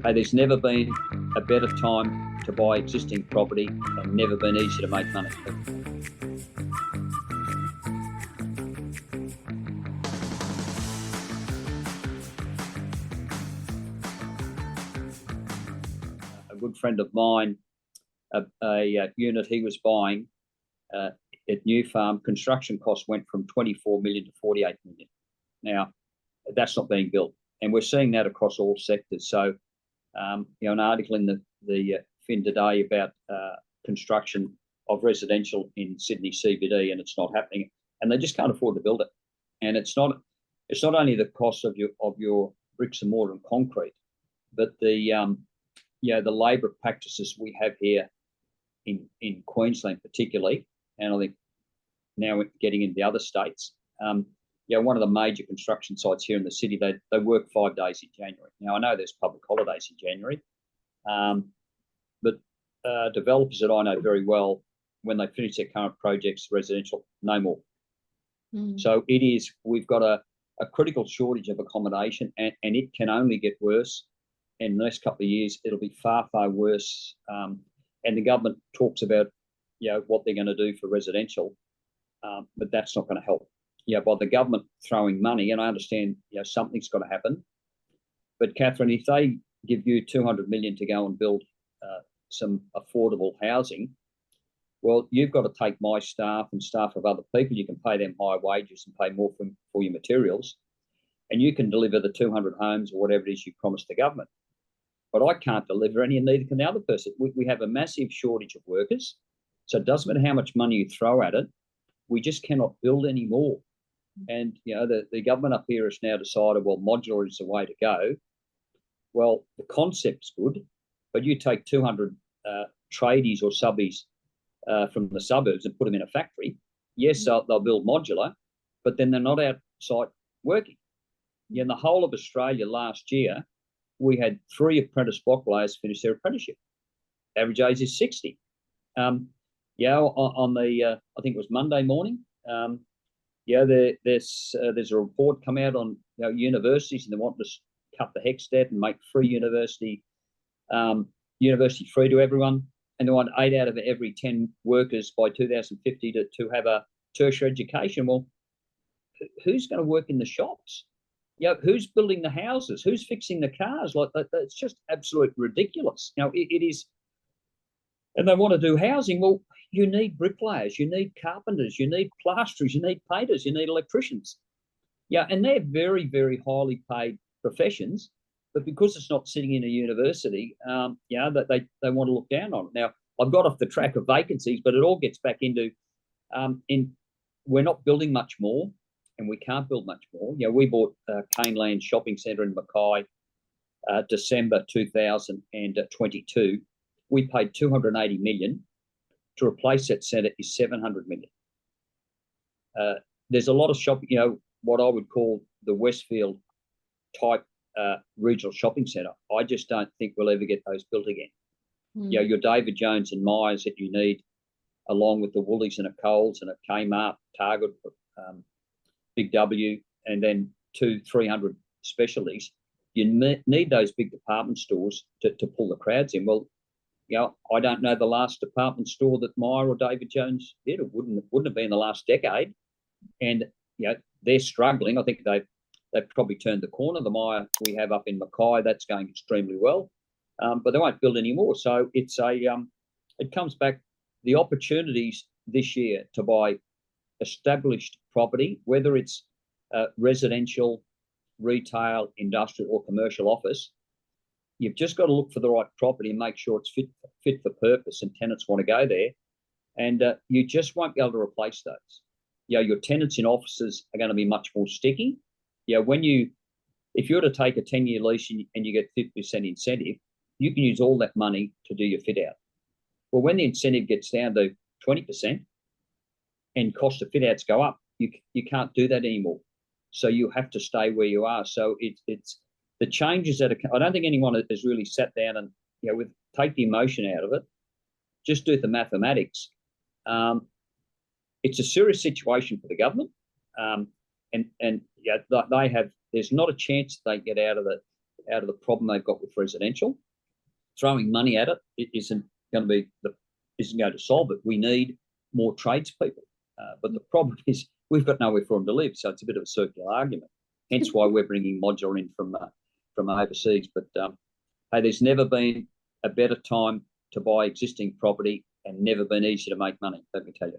Hey, there's never been a better time to buy existing property and never been easier to make money. A good friend of mine, a unit he was buying at New Farm, construction costs went from 24 million to 48 million. Now, that's not being built. And we're seeing that across all sectors. So, an article in the Fin today about construction of residential in Sydney CBD, and it's not happening. And they just can't afford to build it. And it's not only the cost of your bricks and mortar and concrete, but the labour practices we have here in Queensland particularly, and I think now we're getting into the other states. One of the major construction sites here in the city, they work 5 days in January. Now, I know there's public holidays in January, but developers that I know very well, when they finish their current projects, residential, no more. So we've got a critical shortage of accommodation, and it can only get worse. In the next couple of years, it'll be far, far worse. And the government talks about, what they're going to do for residential, but that's not going to help. By the government throwing money, and I understand, something's got to happen. But Catherine, if they give you 200 million to go and build some affordable housing, well, you've got to take my staff and staff of other people. You can pay them higher wages and pay more for your materials, and you can deliver the 200 homes or whatever it is you promised the government. But I can't deliver any, and neither can the other person. We have a massive shortage of workers, so it doesn't matter how much money you throw at it, we just cannot build any more. And, the government up here has now decided, well, modular is the way to go. Well, the concept's good, but you take 200 tradies or subbies from the suburbs and put them in a factory. Yes, they'll build modular, but then they're not outside working. In the whole of Australia last year, we had 3 apprentice block layers finish their apprenticeship. Average age is 60. On the I think it was Monday morning. There's a report come out on universities, and they want to cut the HECS and make free university free to everyone, and they want 8 out of every 10 workers by 2050 to have a tertiary education. Well, who's going to work in the shops? Who's building the houses? Who's fixing the cars? Like that, it's just absolute ridiculous. It is, and they want to do housing. Well, you need bricklayers, you need carpenters, you need plasterers, you need painters, you need electricians. And they're very, very highly paid professions, but because it's not sitting in a university, that they want to look down on it. Now, I've got off the track of vacancies, but it all gets back into we're not building much more, and we can't build much more. We bought Caneland Shopping Centre in Mackay, December 2022. We paid 280 million. To replace that centre is 700 million. There's a lot of shopping, what I would call the Westfield type regional shopping centre. I just don't think we'll ever get those built again. Your David Jones and Myers that you need, along with the Woolies and a Coles and a Kmart, Target, Big W, and then 200-300 specialties. You need those big department stores to pull the crowds in. Well, I don't know the last department store that Myer or David Jones did. It wouldn't have been the last decade, and they're struggling. I think they've probably turned the corner. The Myer we have up in Mackay, that's going extremely well, but they won't build any more. So it's it comes back, the opportunities this year to buy established property, whether it's residential, retail, industrial, or commercial office. You've just got to look for the right property and make sure it's fit for purpose and tenants want to go there. And you just won't be able to replace those. Your tenants in offices are going to be much more sticky. If you were to take a 10-year lease and you get 50% incentive, you can use all that money to do your fit out. Well, when the incentive gets down to 20% and cost of fit outs go up, you can't do that anymore. So you have to stay where you are. So it's the changes that I don't think anyone has really sat down and take the emotion out of it, just do the mathematics. It's a serious situation for the government, and they have. There's not a chance they get out of out of the problem they've got with residential. Throwing money at it isn't going to solve it. We need more tradespeople. But the problem is we've got nowhere for them to live, so it's a bit of a circular argument. Hence why we're bringing modular in from overseas. But hey, there's never been a better time to buy existing property and never been easier to make money, let me tell you.